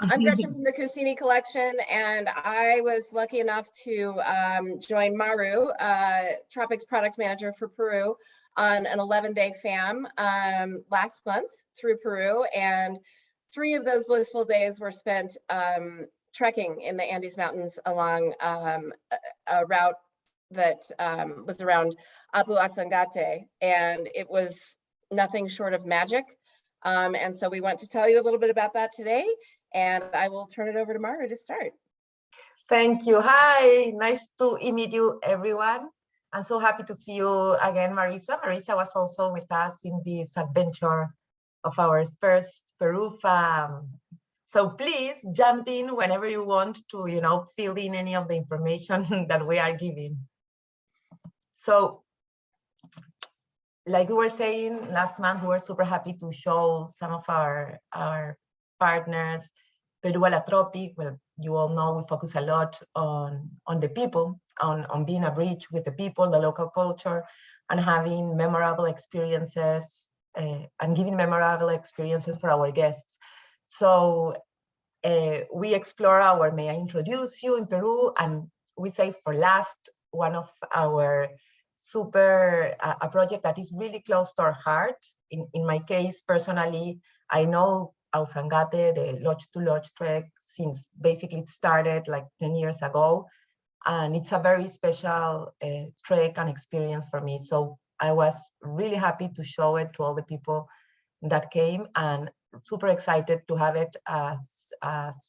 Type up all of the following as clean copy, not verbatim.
I'm Gretchen from the Kusini Collection, and I was lucky enough to join Maru, Tropics Product Manager for Peru, on an 11-day FAM last month through Peru, and 3 of those blissful days were spent trekking in the Andes Mountains along a route that was around Apu Ausangate, and it was nothing short of magic. And so we want to tell you a little bit about that today, and I will turn it over to Maru to start. Thank you. Hi, nice to meet you, everyone. I'm so happy to see you again, Marisa. Marisa was also with us in this adventure of our first Peru FAM. So please jump in whenever you want to, fill in any of the information that we are giving. So, like we were saying last month, we were super happy to show some of our partners, Peru a la Tropic. Well, you all know we focus a lot on the people, on being a bridge with the people, the local culture, and having memorable experiences and giving memorable experiences for our guests. So we explore may I introduce you in Peru, and we say for last, one of our a project that is really close to our heart. In my case, personally, I know Ausangate, the Lodge to Lodge trek, since basically it started like 10 years ago. And it's a very special trek and experience for me. So I was really happy to show it to all the people that came, and super excited to have it as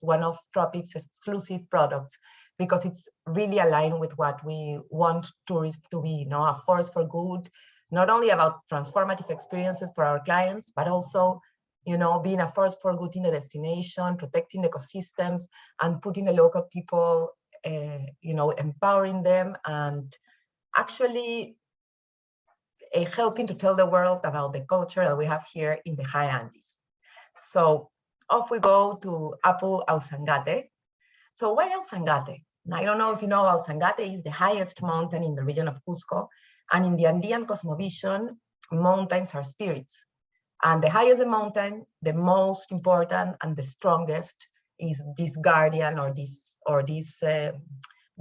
one of Tropic's exclusive products, because it's really aligned with what we want tourists to be, a force for good, not only about transformative experiences for our clients, but also, being a force for good in the destination, protecting the ecosystems, and putting the local people, empowering them, and actually helping to tell the world about the culture that we have here in the high Andes. So off we go to Apu Ausangate. So why Ausangate? I don't know if you know, Ausangate is the highest mountain in the region of Cusco, and in the Andean cosmovision, mountains are spirits. And the higher the mountain, the most important and the strongest is this guardian or this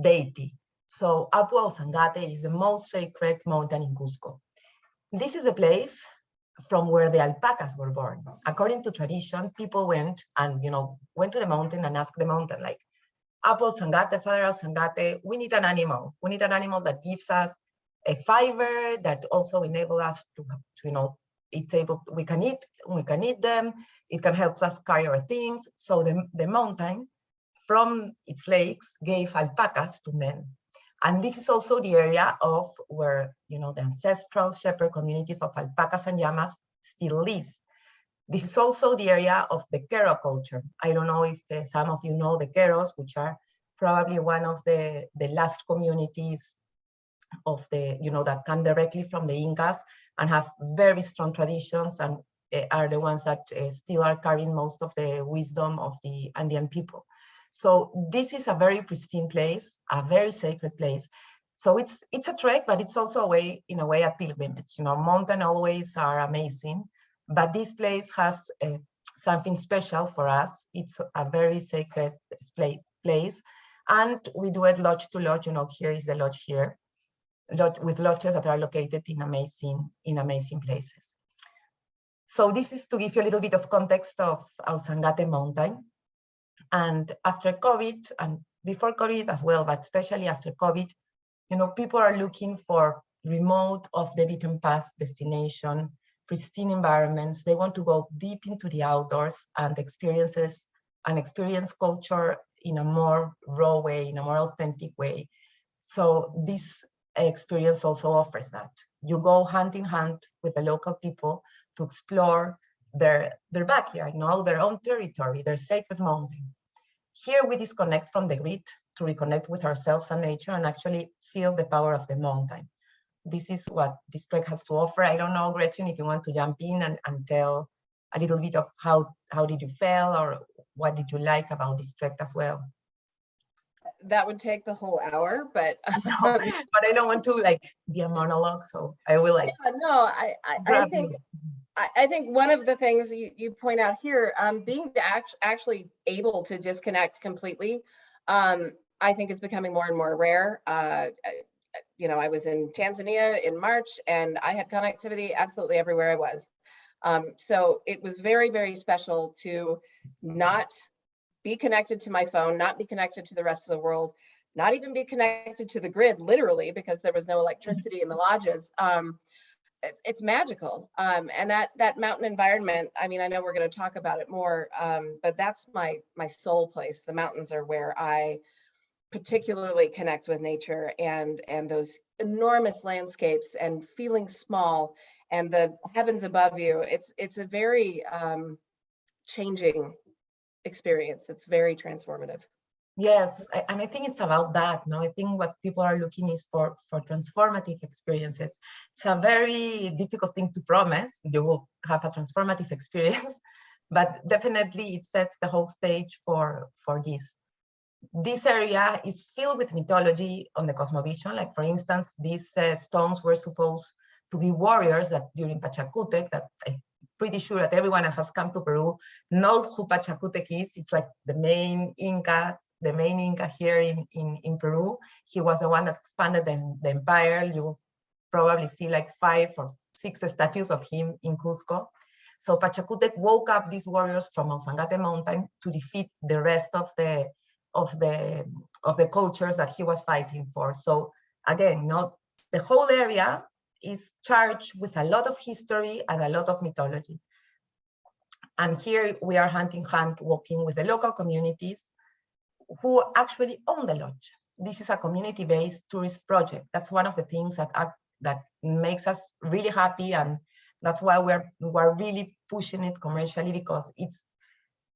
deity. So Apu Ausangate is the most sacred mountain in Cusco. This is a place from where the alpacas were born. According to tradition, people went to the mountain and asked the mountain, like, Apu Ausangate, Father Ausangate, we need an animal. We need an animal that gives us a fiber, that also enable us to we can eat them. It can help us carry our things. So the mountain, from its lakes, gave alpacas to men. And this is also the area of where, the ancestral shepherd community of alpacas and llamas still live. This is also the area of the Quero culture. I don't know if some of you know the Queros, which are probably one of the last communities of that come directly from the Incas and have very strong traditions, and are the ones that still are carrying most of the wisdom of the Andean people. So this is a very pristine place, a very sacred place. So it's a trek, but it's also in a way a pilgrimage. Mountains always are amazing, but this place has something special for us. It's a very sacred place, and we do it lodge to lodge. Here is the lodge here, with lodges that are located in amazing places. So this is to give you a little bit of context of Ausangate Mountain. And after COVID, and before COVID as well, but especially after COVID, people are looking for remote, off the beaten path destination, pristine environments. They want to go deep into the outdoors and experience culture in a more raw way, in a more authentic way. So this experience also offers that. You go hand in hand with the local people to explore their backyard, their own territory, their sacred mountain. Here we disconnect from the grid to reconnect with ourselves and nature and actually feel the power of the mountain. This is what this trek has to offer. I don't know, Gretchen, if you want to jump in and tell a little bit of how did you feel, or what did you like about this trek as well? That would take the whole hour, but but I don't want to be a monologue, so I will I think I think one of the things you point out here, being actually able to disconnect completely, I think is becoming more and more rare. You know, I was in Tanzania in March and I had connectivity absolutely everywhere I was. So it was very, very special to not be connected to my phone, not be connected to the rest of the world, not even be connected to the grid, literally, because there was no electricity in the lodges. It's magical. And that mountain environment, I mean, I know we're going to talk about it more, but that's my soul place. The mountains are where I particularly connect with nature, and those enormous landscapes and feeling small and the heavens above you. It's a very changing experience. It's very transformative. Yes, and I think it's about that. No, I think what people are looking is for transformative experiences. It's a very difficult thing to promise. You will have a transformative experience, but definitely it sets the whole stage for this. This area is filled with mythology on the cosmovision. Like, for instance, these stones were supposed to be warriors that during Pachacutec, that I'm pretty sure that everyone that has come to Peru knows who Pachacutec is. It's like the main Inca here in Peru. He was the one that expanded the empire. You will probably see like 5 or 6 statues of him in Cusco. So Pachacutec woke up these warriors from Ausangate mountain to defeat the rest of the cultures that he was fighting for. So again, the whole area is charged with a lot of history and a lot of mythology. And here we are hand in hand working with the local communities who actually own the lodge. This is a community-based tourist project. That's one of the things that makes us really happy, and that's why we're really pushing it commercially, because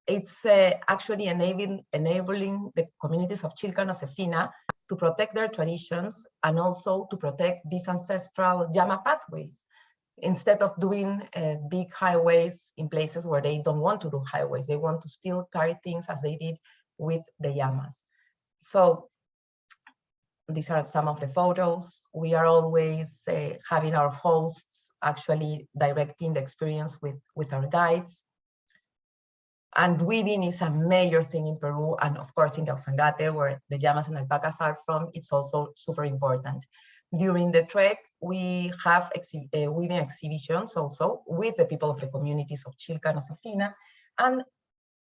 it's actually enabling the communities of Chilca and Oefina to protect their traditions and also to protect these ancestral llama pathways, instead of doing big highways in places where they don't want to do highways. They want to still carry things as they did with the llamas. So these are some of the photos. We are always having our hosts actually directing the experience with our guides. And weaving is a major thing in Peru, and of course in the Ausangate, where the llamas and alpacas are from, it's also super important. During the trek, we have weaving exhibitions also with the people of the communities of Chilca and Oefina, and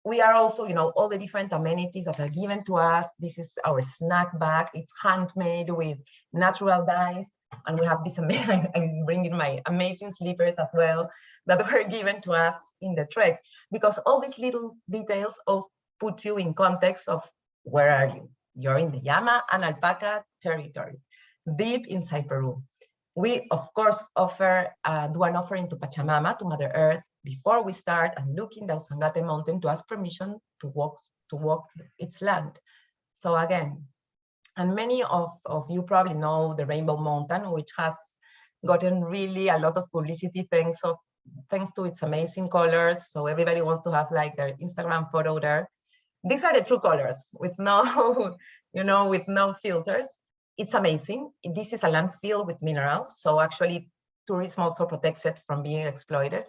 we are also, all the different amenities that are given to us. This is our snack bag. It's handmade with natural dyes, and we have this amazing, I'm bringing my amazing slippers as well, that were given to us in the trek, because all these little details all put you in context of where are you? You're in the llama and alpaca territory, deep inside Peru. We, of course, do an offering to Pachamama, to Mother Earth, before we start, and look in the Ausangate mountain to ask permission to walk its land. So again, and many of you probably know the Rainbow Mountain, which has gotten really a lot of publicity thanks to its amazing colors. So everybody wants to have like their Instagram photo there. These are the true colors with no, with no filters. It's amazing. This is a landfill with minerals. So actually tourism also protects it from being exploited.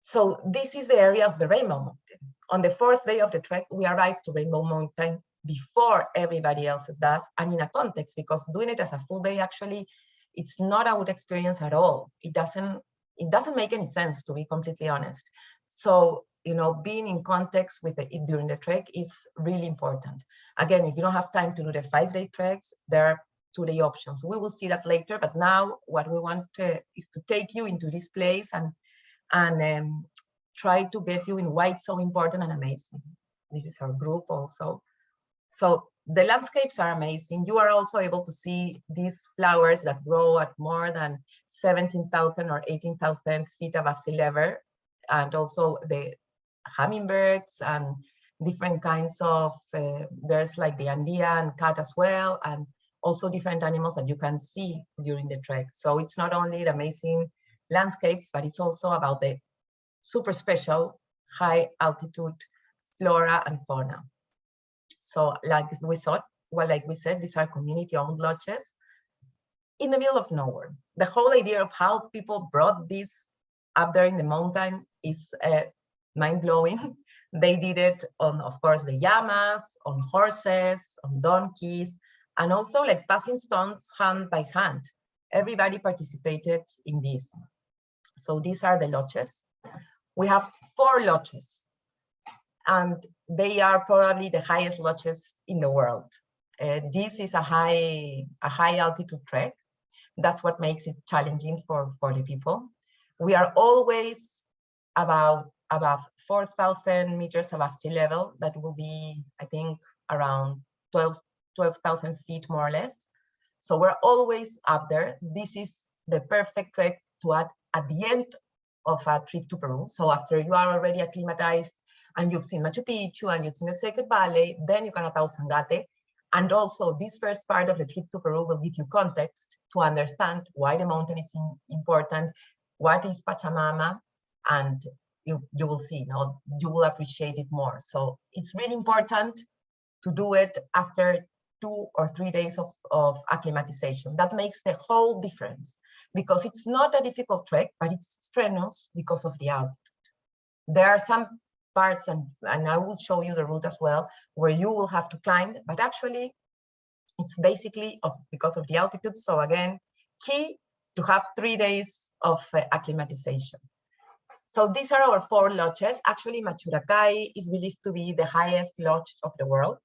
So this is the area of the Rainbow Mountain. On the 4th day of the trek, we arrived to Rainbow Mountain before everybody else does, and in a context, because doing it as a full day, actually, it's not a good experience at all. It doesn't make any sense, to be completely honest. So, being in context with it during the trek is really important. Again, if you don't have time to do the 5-day treks, there are 2-day options. We will see that later, but now what we want is to take you into this place and try to get you in why it's so important and amazing. This is our group also. So the landscapes are amazing. You are also able to see these flowers that grow at more than 17,000 or 18,000 feet above sea level, and also the hummingbirds and different kinds of, there's like the Andean cat as well, and also different animals that you can see during the trek. So it's not only the amazing landscapes, but it's also about the super special high altitude flora and fauna. So like we said, these are community-owned lodges in the middle of nowhere. The whole idea of how people brought these up there in the mountain is mind-blowing. They did it on, of course, the llamas, on horses, on donkeys, and also like passing stones hand by hand. Everybody participated in this. So these are the lodges. We have 4 lodges, and they are probably the highest lodges in the world. This is a high altitude trek. That's what makes it challenging for the people. We are always above 4,000 meters above sea level. That will be, I think, around 12,000 feet more or less. So we're always up there. This is the perfect trek to add at the end of a trip to Peru. So after you are already acclimatized and you've seen Machu Picchu and you've seen the Sacred Valley, then you can add Ausangate. And also this first part of the trip to Peru will give you context to understand why the mountain is important, what is Pachamama, and you will see, you will appreciate it more. So it's really important to do it after 2 or 3 days of acclimatization. That makes the whole difference, because it's not a difficult trek, but it's strenuous because of the altitude. There are some parts, and I will show you the route as well, where you will have to climb, but actually it's basically because of the altitude. So again, key to have 3 days of acclimatization. So these are our 4 lodges. Actually, Maturakai is believed to be the highest lodge of the world,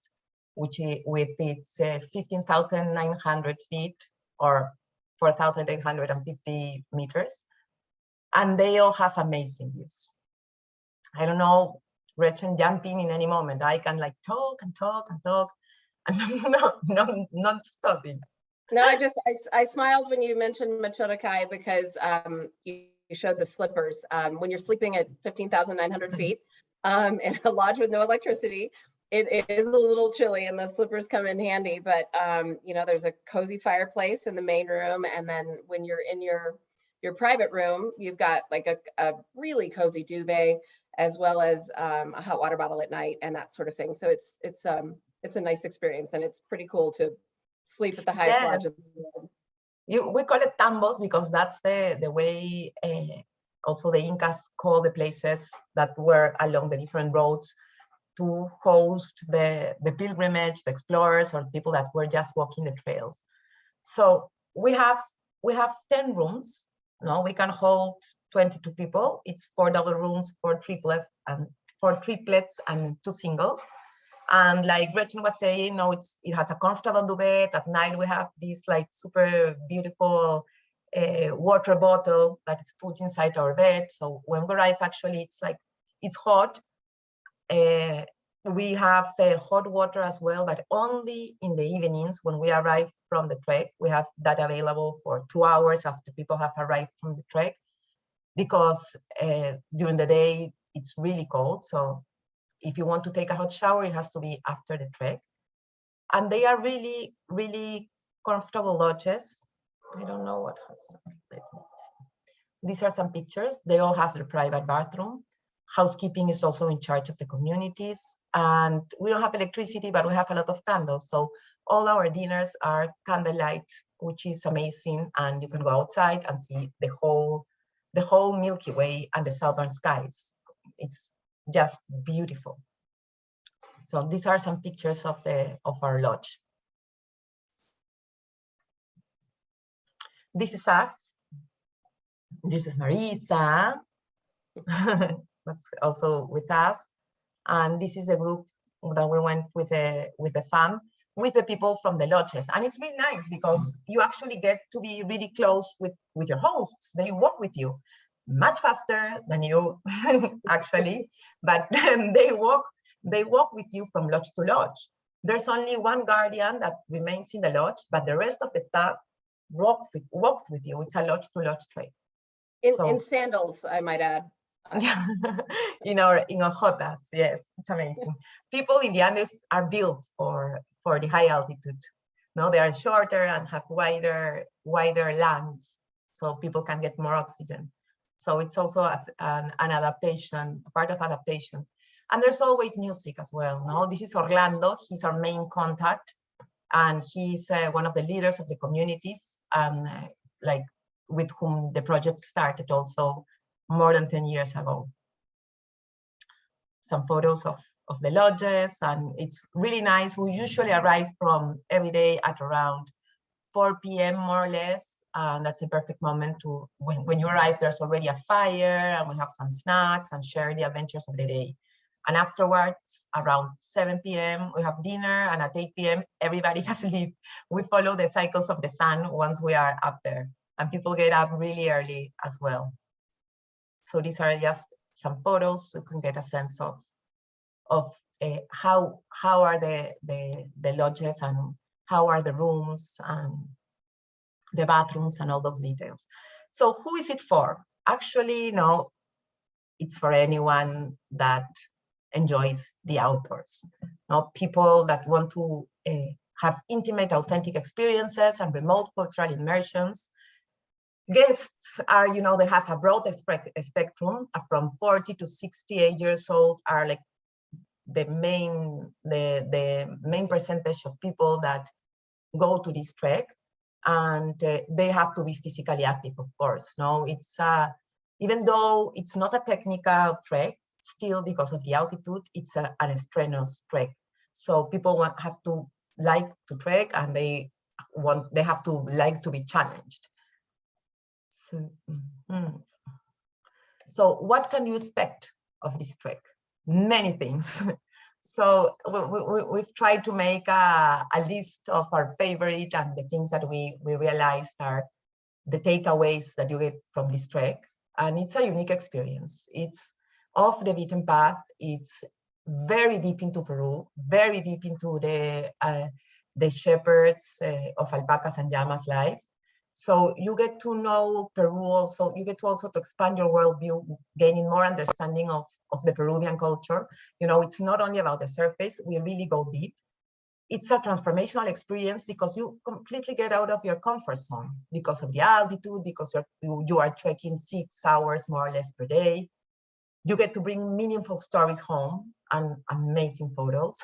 which is, with its 15,900 feet or 4,850 meters. And they all have amazing views. I don't know, Gretchen, jump in any moment. I can like talk and talk and talk and not stopping. No, I smiled when you mentioned Maturakai because you showed the slippers. When you're sleeping at 15,900 feet in a lodge with no electricity, it is a little chilly and the slippers come in handy, but you know, there's a cozy fireplace in the main room. And then when you're in your private room, you've got like a really cozy duvet, as well as a hot water bottle at night and that sort of thing. So it's a nice experience, and it's pretty cool to sleep at the highest lodge of the world. We call it tambos because that's the way also the Incas call the places that were along the different roads to host the pilgrimage, the explorers, or people that were just walking the trails. So we have 10 rooms. No, we can hold 22 people. It's 4 double rooms, 4 triplets and 2 singles. And like Gretchen was saying, it has a comfortable duvet. At night we have this like super beautiful water bottle that is put inside our bed. So when we arrive, actually it's hot. We have hot water as well, but only in the evenings when we arrive from the trek. We have that available for 2 hours after people have arrived from the trek, because during the day it's really cold. So if you want to take a hot shower, it has to be after the trek. And they are really, really comfortable lodges. I don't know what has. These are some pictures. They all have their private bathroom. Housekeeping is also in charge of the communities. And we don't have electricity, but we have a lot of candles. So all our dinners are candlelight, which is amazing. And you can go outside and see the whole Milky Way and the southern skies. It's just beautiful. So these are some pictures of our lodge. This is us. This is Marisa. That's also with us. And this is a group that we went with the fam, with the people from the lodges. And it's really nice because you actually get to be really close with your hosts. They walk with you much faster than you actually, but then they walk with you from lodge to lodge. There's only one guardian that remains in the lodge, but the rest of the staff walks with you. It's a lodge to lodge trek. In sandals, I might add. in our jotas, yes, it's amazing. People in the Andes are built for the high altitude. No, they are shorter and have wider lungs, so people can get more oxygen. So it's also an adaptation, a part of adaptation. And there's always music as well. No, this is Orlando. He's our main contact, and he's one of the leaders of the communities, and like with whom the project started also more than 10 years ago. Some photos of the lodges, and it's really nice. We usually arrive from every day at around 4 p.m. more or less, and that's a perfect moment to, when you arrive, there's already a fire, and we have some snacks and share the adventures of the day. And afterwards, around 7 p.m., we have dinner, and at 8 p.m., everybody's asleep. We follow the cycles of the sun once we are up there, and people get up really early as well. So these are just some photos, so you can get a sense of how are the lodges, and how are the rooms and the bathrooms and all those details. So who is it for? Actually, no, it's for anyone that enjoys the outdoors. No, people that want to have intimate, authentic experiences and remote cultural immersions. Guests are, they have a broad spectrum from 40 to 68 years old are like the main percentage of people that go to this trek, and they have to be physically active, of course. No, it's even though it's not a technical trek, still because of the altitude, it's an strenuous trek. So people have to like to trek, and they have to like to be challenged. So what can you expect of this trek? Many things. So we've tried to make a list of our favorite and the things that we realized are the takeaways that you get from this trek. And it's a unique experience. It's off the beaten path. It's very deep into Peru, very deep into the shepherds of alpacas and llamas life. So you get to know Peru also, you get to also expand your worldview, gaining more understanding of the Peruvian culture. It's not only about the surface, we really go deep. It's a transformational experience because you completely get out of your comfort zone because of the altitude, because you are trekking 6 hours more or less per day. You get to bring meaningful stories home and amazing photos.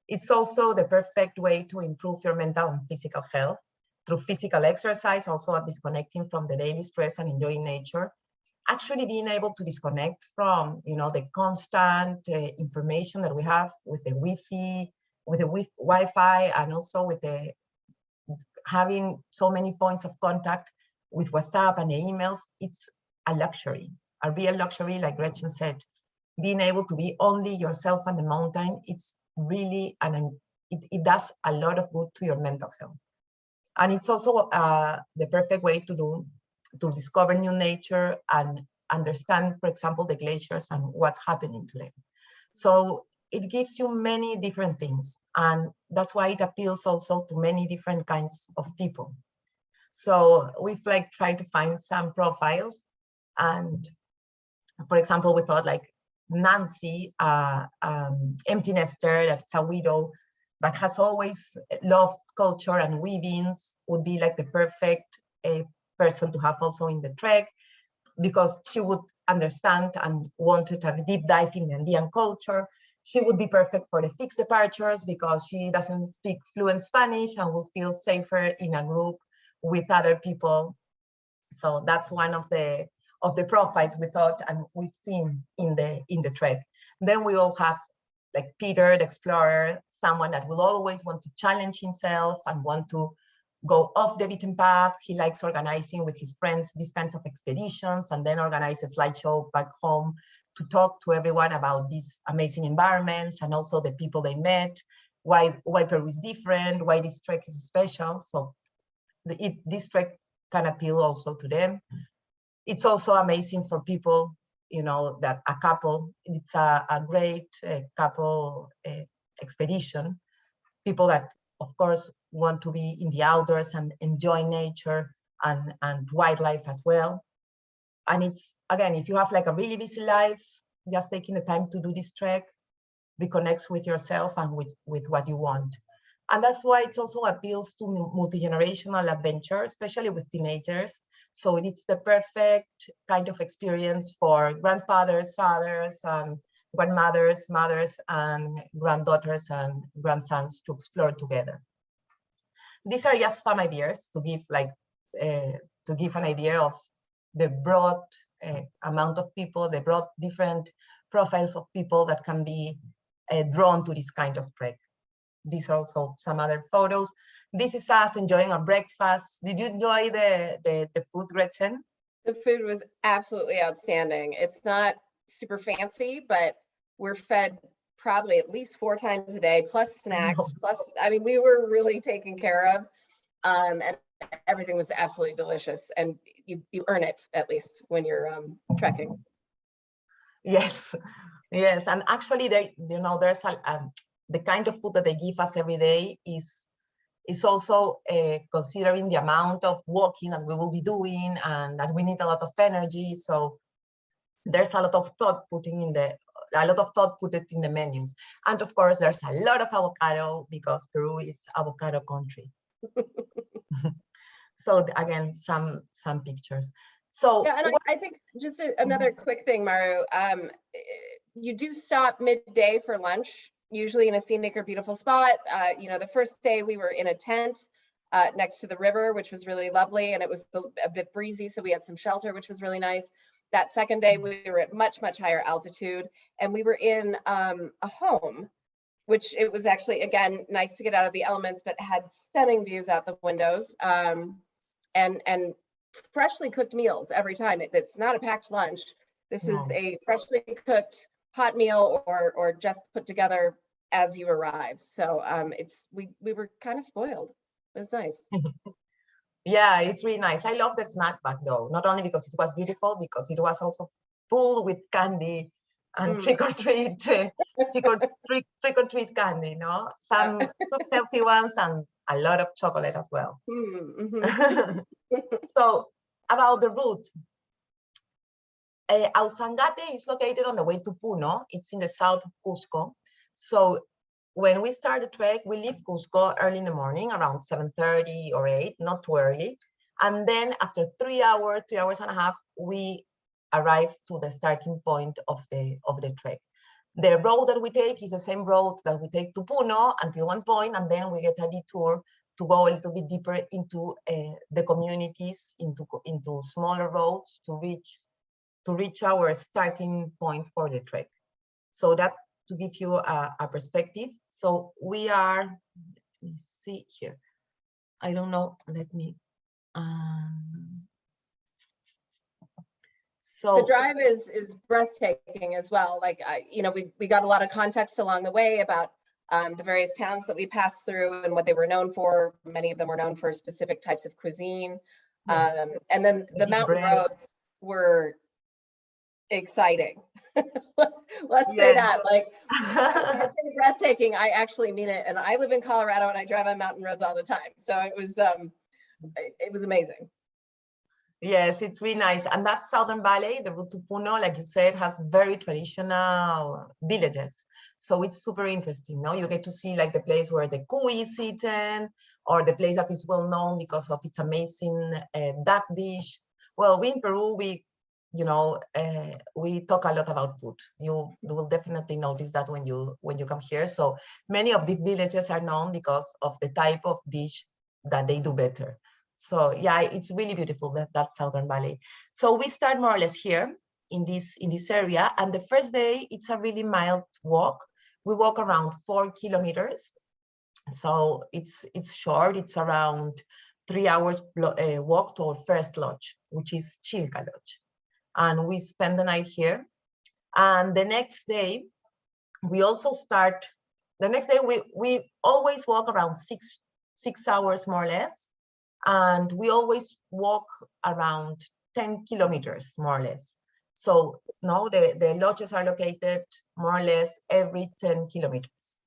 It's also the perfect way to improve your mental and physical health through physical exercise, also disconnecting from the daily stress and enjoying nature. Actually being able to disconnect from, the constant information that we have with the Wi-Fi, and also with having so many points of contact with WhatsApp and the emails. It's a luxury, a real luxury, like Gretchen said. Being able to be only yourself on the mountain, it's really, it does a lot of good to your mental health. And it's also the perfect way to discover new nature and understand, for example, the glaciers and what's happening to them. So it gives you many different things, and that's why it appeals also to many different kinds of people. So we've tried to find some profiles, and for example, we thought Nancy, empty nester, that's a widow, but has always loved culture and weavings, would be the perfect person to have also in the trek, because she would understand and want to have a deep dive in the Andean culture. She would be perfect for the fixed departures because she doesn't speak fluent Spanish and would feel safer in a group with other people. So that's one of the profiles we thought and we've seen in the trek. Then we all have Peter, the explorer, someone that will always want to challenge himself and want to go off the beaten path. He likes organizing with his friends these kinds of expeditions, and then organize a slideshow back home to talk to everyone about these amazing environments and also the people they met, why Peru is different, why this trek is special. So this trek can appeal also to them. It's also amazing for people, that a couple, it's a great couple expedition. People that, of course, want to be in the outdoors and enjoy nature and wildlife as well. And it's, again, if you have a really busy life, just taking the time to do this trek reconnects with yourself and with what you want. And that's why it also appeals to multi-generational adventure, especially with teenagers. So it's the perfect kind of experience for grandfathers, fathers, and grandmothers, mothers, and granddaughters and grandsons to explore together. These are just some ideas to give an idea of the broad amount of people. They brought different profiles of people that can be drawn to this kind of trek. These are also some other photos. This is us enjoying our breakfast. Did you enjoy the food, Gretchen? The food was absolutely outstanding. It's not super fancy, but we're fed probably at least 4 times a day, plus snacks, plus, I mean, we were really taken care of. And everything was absolutely delicious. And you earn it, at least, when you're trekking. Yes, yes. And actually, there's the kind of food that they give us every day is also considering the amount of walking that we will be doing, and that we need a lot of energy. So there's a lot of thought put in the menus. And of course, there's a lot of avocado because Peru is avocado country. So again, some pictures. So yeah, and I think just another quick thing, Maru. You do stop midday for lunch, usually in a scenic or beautiful spot. You know, the first day we were in a tent next to the river, which was really lovely, and it was a bit breezy, so we had some shelter, which was really nice. That second day we were at much higher altitude, and we were in a home, which it was actually, again, nice to get out of the elements, but had stunning views out the windows, and freshly cooked meals every time. It's not a packed lunch. This is a freshly cooked hot meal or just put together as you arrive. So we were kind of spoiled. It was nice. Yeah, it's really nice. I love the snack bag though, not only because it was beautiful, because it was also full with candy and trick or treat candy, no? Some healthy ones and a lot of chocolate as well. So about the route, Ausangate is located on the way to Puno. It's in the south of Cusco. So when we start the trek, we leave Cusco early in the morning, around 7:30 or 8, not too early. And then after 3 hours and a half, we arrive to the starting point of the trek. The road that we take is the same road that we take to Puno until one point, and then we get a detour to go a little bit deeper into the communities, into smaller roads to reach our starting point for the trek. So that to give you a perspective. So we are, let me see here. I don't know, let me, so the drive is breathtaking as well. Like, you know, we got a lot of context along the way about the various towns that we passed through and what they were known for. Many of them were known for specific types of cuisine. Yes. And then the mountain roads were exciting. Let's say that. Like, when I say breathtaking, I actually mean it. And I live in Colorado and I drive on mountain roads all the time. So it was amazing. Yes, it's really nice. And that Southern Valley, the route to Puno, like you said, has very traditional villages. So it's super interesting. No, you get to see like the place where the cuy is eaten, or the place that is well known because of its amazing duck dish. Well, we in Peru, we talk a lot about food. You will definitely notice that when you come here. So many of these villages are known because of the type of dish that they do better. So yeah, it's really beautiful, that Southern Valley. So we start more or less here in this area, and the first day it's a really mild walk. We walk around 4 kilometers, so it's short. It's around 3 hours walk to our first lodge, which is Chilca Lodge, and we spend the night here. And the next day we also start. The next day we always walk around six hours more or less. And we always walk around 10 kilometers, more or less. So no, the lodges are located more or less every 10 kilometers.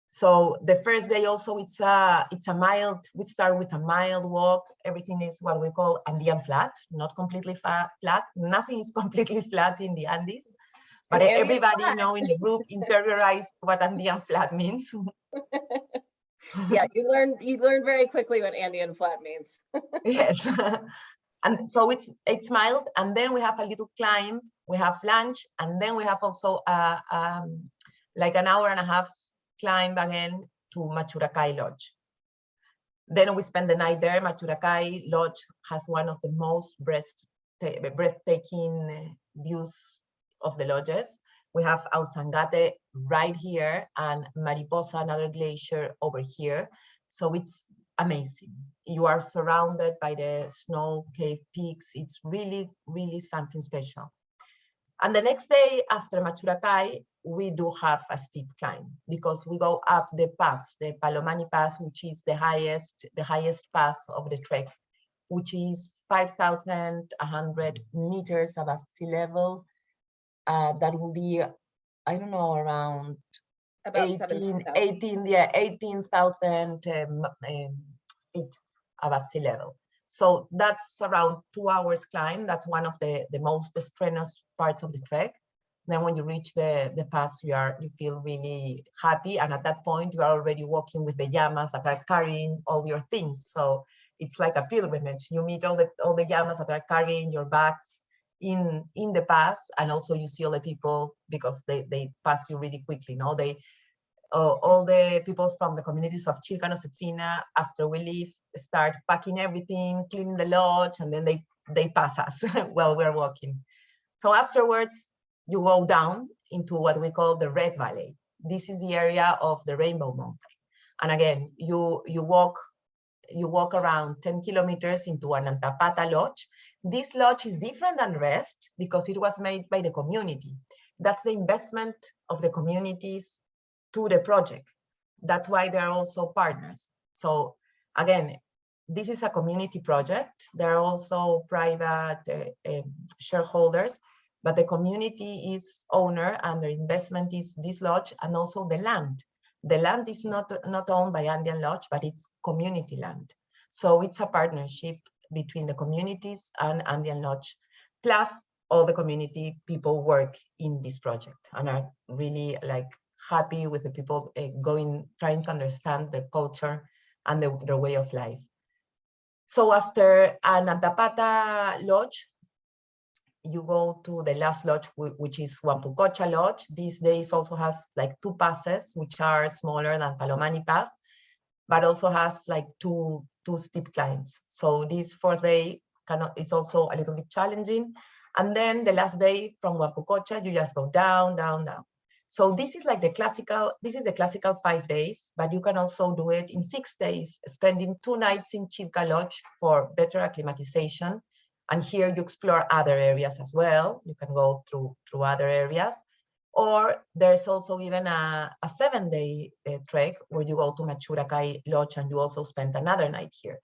So the first day also, it's a mild, we start with a mild walk. Everything is what we call Andean flat, not completely flat. Nothing is completely flat in the Andes, but everybody in the group interiorized what Andean flat means. Yeah, you learn very quickly what Andean flat means. Yes. And so it's mild, and then we have a little climb, we have lunch, and then we have also like an hour and a half climb again to Maturakai Lodge. Then we spend the night there. Maturakai Lodge has one of the most breathtaking views of the lodges. We have Ausangate right here and Mariposa, another glacier over here. So it's amazing. You are surrounded by the snow cave peaks. It's really, really something special. And the next day after Maturakai, we do have a steep climb because we go up the pass, the Palomani Pass, which is the highest pass of the trek, which is 5,100 meters above sea level. That will be, I don't know, around About 18,000 feet above sea level. So that's around 2 hours climb. That's one of the most strenuous parts of the trek. Then when you reach the pass, you feel really happy. And at that point, you are already walking with the llamas that are carrying all your things. So it's like a pilgrimage. You meet all the llamas that are carrying your bags in the pass, and also you see all the people because they pass you really quickly. No, all the people from the communities of Chilca and Oefina, after we leave, start packing everything, cleaning the lodge, and then they pass us while we're walking. So afterwards, you go down into what we call the Red Valley. This is the area of the Rainbow Mountain. And again, you walk around 10 kilometers into an Antapata lodge. This lodge is different than the rest because it was made by the community. That's the investment of the communities to the project. That's why they're also partners. So again, this is a community project. There are also private shareholders, but the community is owner and their investment is this lodge and also the land. The land is not owned by Andean Lodge, but it's community land. So it's a partnership between the communities and Andean Lodge, plus all the community people work in this project and are really like happy with the people trying to understand their culture and their way of life. So after an Antapata lodge, you go to the last lodge, which is Wampucocha Lodge. These days also has like 2 passes, which are smaller than Palomani Pass, but also has like two steep climbs. So this 4th day is also a little bit challenging. And then the last day from Wampucocha, you just go down, down, down. So this is like the classical 5 days, but you can also do it in 6 days, spending 2 nights in Chilca Lodge for better acclimatization. And here you explore other areas as well. You can go through other areas. Or there's also even a 7-day trek where you go to Maturakai Lodge and you also spend another night here.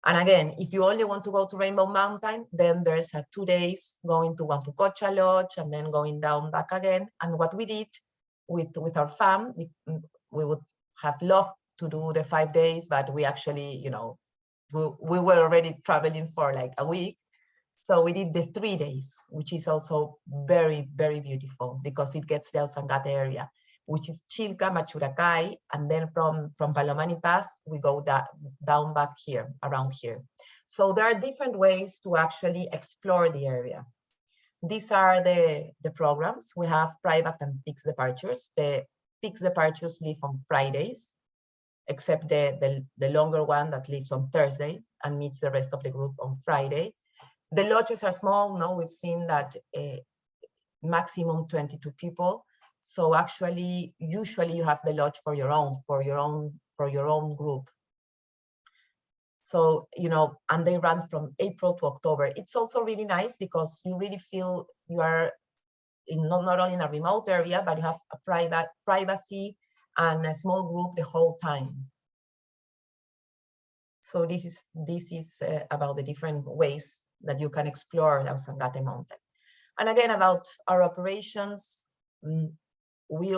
And again, if you only want to go to Rainbow Mountain, then there's a 2 days going to Wampucocha Lodge and then going down back again. And what we did with our fam, we would have loved to do the 5 days, but we actually, we were already traveling for like a week. So we did the 3 days, which is also very, very beautiful because it gets the Ausangate area, which is Chilca, Maturakai, and then from Palomani Pass, we go down back here, around here. So there are different ways to actually explore the area. These are the programs. We have private and fixed departures. The fixed departures leave on Fridays, except the longer one that leaves on Thursday and meets the rest of the group on Friday. The lodges are small. No, we've seen that maximum 22 people. So actually, usually you have the lodge for your own group. So, and they run from April to October. It's also really nice because you really feel you are not only in a remote area, but you have a privacy and a small group the whole time. So this is about the different ways that you can explore the Ausangate Mountain. And again, about our operations, we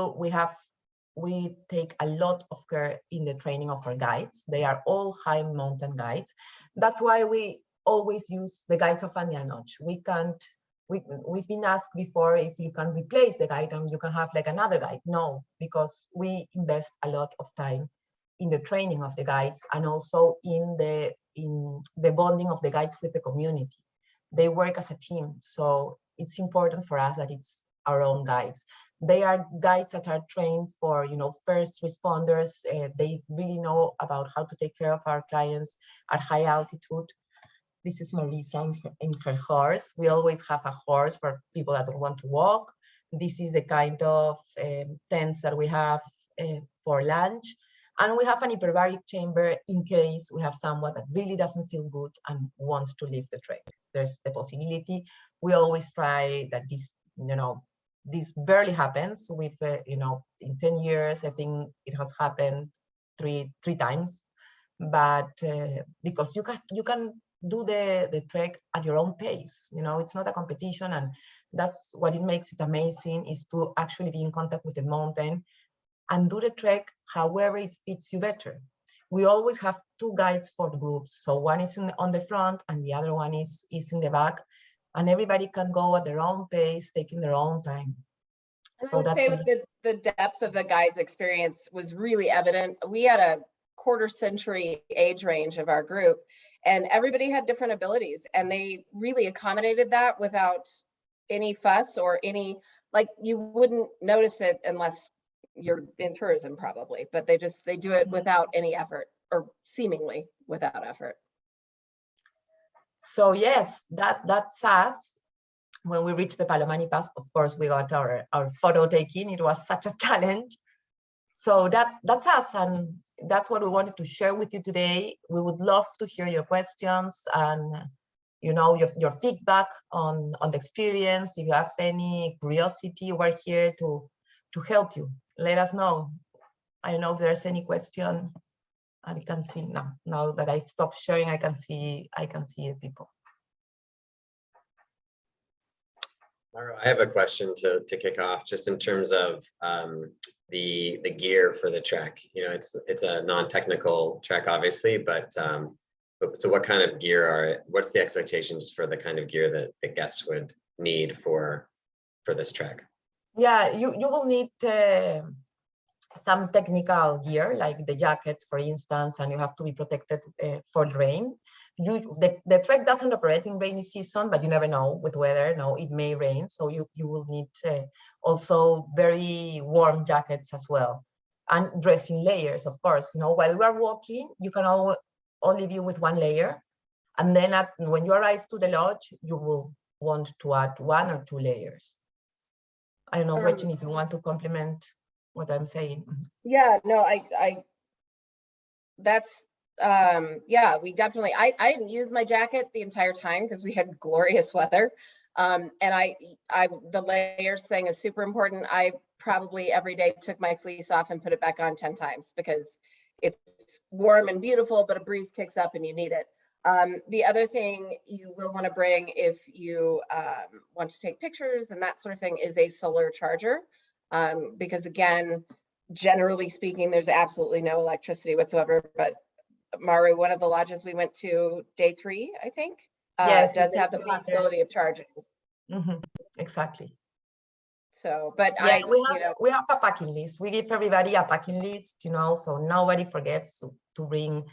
take a lot of care in the training of our guides. They are all high mountain guides. That's why we always use the guides of Andean Lodge. We've been asked before if you can replace the guide and you can have like another guide. No, because we invest a lot of time in the training of the guides and also in the bonding of the guides with the community. They work as a team, so it's important for us that it's our own guides. They are guides that are trained for, first responders. They really know about how to take care of our clients at high altitude. This is Marisa in her horse. We always have a horse for people that don't want to walk. This is the kind of tents that we have for lunch. And we have an hyperbaric chamber in case we have someone that really doesn't feel good and wants to leave the trek. There's the possibility. We always try that this, this barely happens with, in 10 years, I think it has happened three times. But because you can do the trek at your own pace, it's not a competition, and that's what it makes it amazing, is to actually be in contact with the mountain and do the trek however it fits you better. We always have two guides for the groups. So one is on the front and the other one is in the back, and everybody can go at their own pace, taking their own time. And I would say with the depth of the guide's experience was really evident. We had a quarter-century age range of our group, and everybody had different abilities, and they really accommodated that without any fuss or any, like, you wouldn't notice it unless you're in tourism probably, but they do it without any effort, or seemingly without effort. So yes, that's us. When we reached the Palomani Pass, of course, we got our photo taking. It was such a challenge. So that's us, and that's what we wanted to share with you today. We would love to hear your questions and your feedback on the experience. If you have any curiosity, we're here to help you. Let us know. I don't know if there's any question. I can see now that I've stopped sharing, I can see people. Maru, I have a question to kick off, just in terms of the gear for the trek. It's a non-technical trek, obviously, but so what kind of gear what's the expectations for the kind of gear that the guests would need for this trek? Yeah, you will need some technical gear, like the jackets, for instance, and you have to be protected for rain. The trek doesn't operate in rainy season, but you never know with weather. No, it may rain, so you will need also very warm jackets as well, and dressing layers, of course. While we are walking, you can only be with one layer, and then when you arrive to the lodge, you will want to add 1 or 2 layers. I don't know, Gretchen, if you want to complement what I'm saying. Yeah, no, that's we definitely, I didn't use my jacket the entire time because we had glorious weather. And the layers thing is super important. I probably every day took my fleece off and put it back on 10 times because it's warm and beautiful, but a breeze kicks up and you need it. The other thing you will want to bring if you want to take pictures and that sort of thing is a solar charger. Because again, generally speaking, there's absolutely no electricity whatsoever, but Maru, one of the lodges we went to, day 3, I think, yes, does have the possibility of charging. Mm-hmm. Exactly. So, but yeah, we have a packing list. We give everybody a packing list, so nobody forgets to bring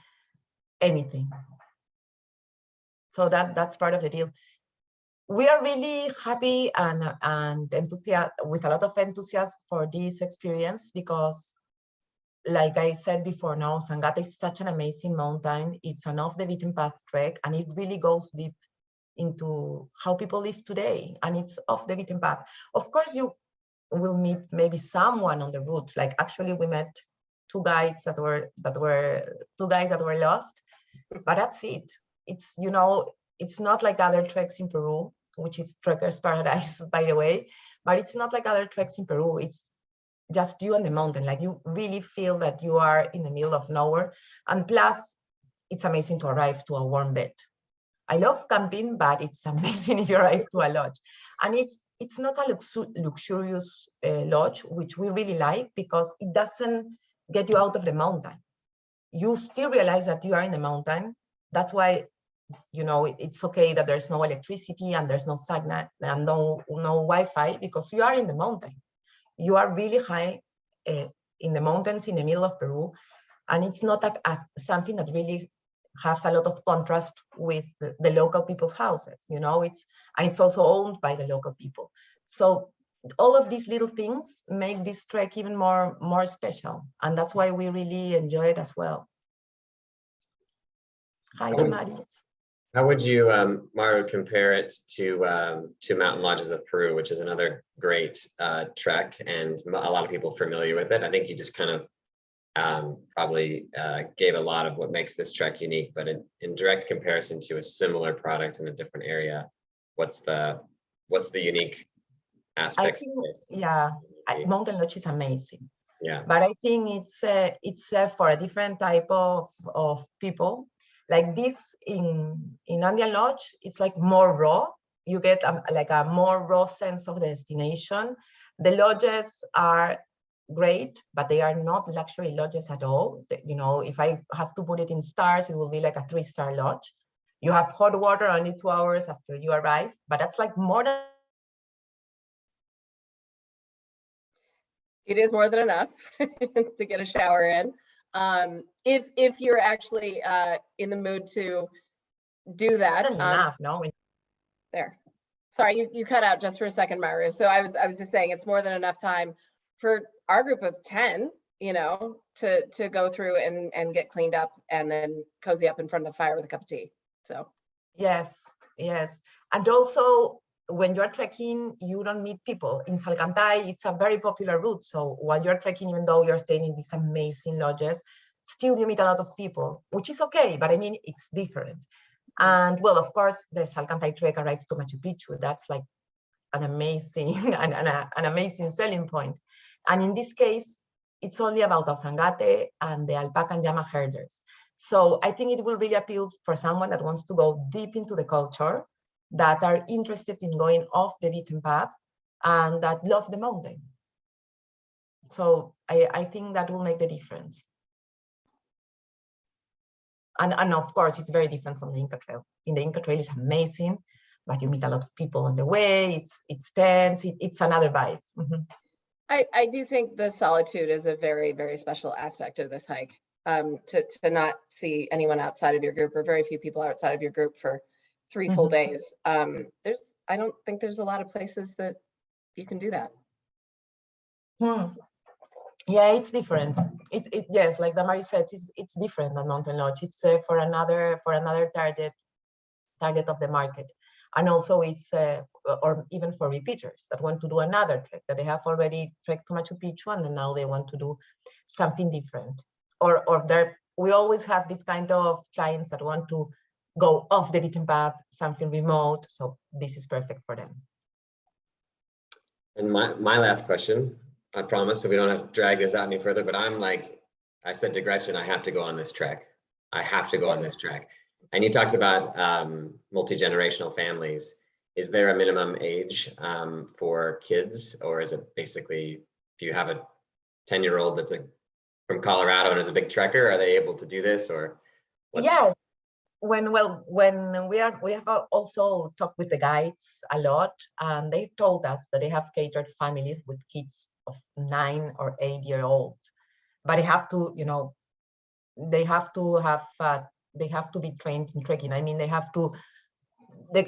anything. So that's part of the deal. We are really happy and enthusiastic, with a lot of enthusiasm for this experience, because like I said before, Ausangate is such an amazing mountain. It's an off the beaten path trek, and it really goes deep into how people live today, and it's off the beaten path. Of course, you will meet maybe someone on the route. Like actually we met two guys that were lost, but that's it. It's, it's not like other treks in Peru, which is trekker's paradise, by the way, but it's not like other treks in Peru. It's just you and the mountain. Like you really feel that you are in the middle of nowhere. And plus, it's amazing to arrive to a warm bed. I love camping, but it's amazing if you arrive to a lodge. And it's not a luxurious lodge, which we really like, because it doesn't get you out of the mountain. You still realize that you are in the mountain. That's why, it's okay that there's no electricity and there's no signal and no Wi-Fi, because you are in the mountain. You are really high in the mountains in the middle of Peru, and it's not something that really has a lot of contrast with the local people's houses. It's also owned by the local people. So all of these little things make this trek even more special, and that's why we really enjoy it as well. Hi, Damaris. How would you, Maru, compare it to Mountain Lodges of Peru, which is another great trek, and a lot of people familiar with it? I think you just kind of probably gave a lot of what makes this trek unique, but in direct comparison to a similar product in a different area, what's the unique aspects of this? Yeah, Mountain Lodge is amazing. Yeah, but I think it's for a different type of people. Like this in Andean Lodge, it's like more raw. You get like a more raw sense of the destination. The lodges are great, but they are not luxury lodges at all. You know, if I have to put it in stars, it will be like a 3-star lodge. You have hot water only 2 hours after you arrive, but that's like more than. It is more than enough to get a shower in. If you're actually in the mood to do that. Enough, no? There. Sorry, you cut out just for a second, Maru. So I was just saying it's more than enough time for our group of 10, you know, to go through and get cleaned up and then cozy up in front of the fire with a cup of tea. So yes. And also when you're trekking, you don't meet people. In Salcantay, it's a very popular route. So while you're trekking, even though you're staying in these amazing lodges, still you meet a lot of people, which is okay, but I mean, it's different. And well, of course, the Salcantay trek arrives to Machu Picchu. That's like an amazing, an amazing selling point. And in this case, it's only about Ausangate and the alpaca and llama herders. So I think it will really appeal for someone that wants to go deep into the culture, that are interested in going off the beaten path, and that love the mountain. So I think that will make the difference. And of course, it's very different from the Inca Trail. In the Inca Trail, it's amazing, but you meet a lot of people on the way. It's tense. It's another vibe. Mm-hmm. I do think the solitude is a very, very special aspect of this hike. To not see anyone outside of your group, or very few people outside of your group for 3 full days. I don't think there's a lot of places that you can do that. Yeah, it's different. Yes, like Damari said, it's different than Mountain Lodge. It's for another target of the market, and also it's or even for repeaters that want to do another trek, that they have already trekked to Machu Picchu and then now they want to do something different. Or we always have this kind of clients that want to go off the beaten path, something remote. So this is perfect for them. And my last question, I promise, so we don't have to drag this out any further, but I'm like, I said to Gretchen, I have to go on this trek. I have to go on this trek. And you talked about multi-generational families. Is there a minimum age for kids, or is it basically, if you have a 10-year-old that's from Colorado and is a big trekker, are they able to do this, or? Yes. When we have also talked with the guides a lot, and they told us that they have catered families with kids of 9 or 8-year-olds, but they have to, you know, they have to be trained in trekking. I mean, they have to,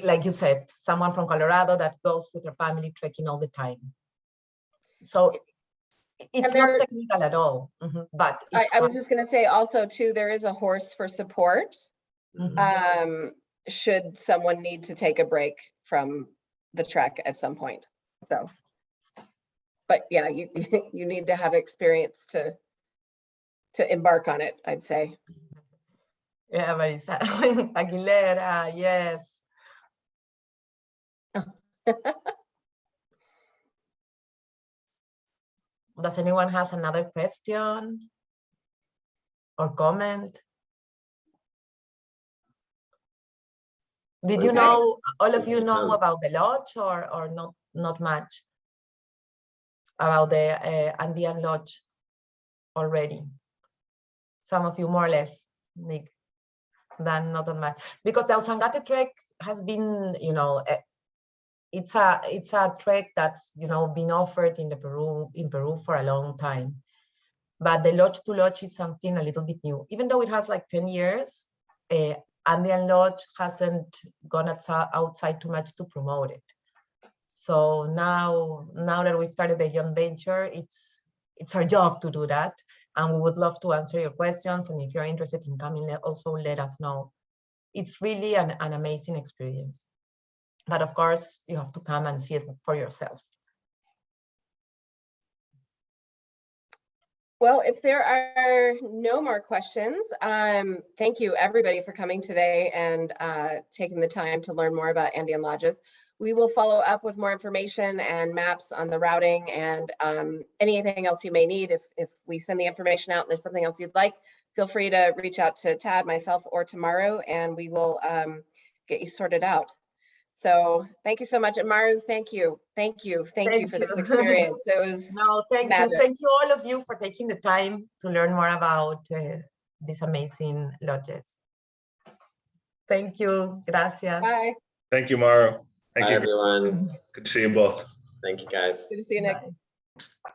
like you said, someone from Colorado that goes with her family trekking all the time. So it's not technical at all. But I was just going to say also too, there is a horse for support. Should someone need to take a break from the trek at some point. So, but yeah, you need to have experience to embark on it, I'd say. Yeah, Marisa. Aguilera, yes. Does anyone has another question or comment? Did you know, all of you know about the lodge, or not much about the Andean Lodge already? Some of you more or less, Nick, than not that much. Because the Ausangate trek has been, you know, it's a trek that's, you know, been offered in Peru for a long time. But the lodge to lodge is something a little bit new. Even though it has like 10 years, Andean Lodge hasn't gone outside too much to promote it. So now that we've started the joint venture, it's our job to do that. And we would love to answer your questions. And if you're interested in coming, also let us know. it's really an amazing experience. But of course, you have to come and see it for yourself. Well, if there are no more questions, thank you everybody for coming today and taking the time to learn more about Andean Lodges. We will follow up with more information and maps on the routing and anything else you may need. If we send the information out and there's something else you'd like, feel free to reach out to Tad, myself, or to Maru, and we will get you sorted out. So thank you so much. And Maru, thank you for this experience. It was thank you. Thank you all of you for taking the time to learn more about these amazing lodges. Thank you. Gracias. Bye. Thank you, Maru. Thank Bye, you, everyone. Good to see you both. Thank you, guys. Good to see you, Nick. Bye.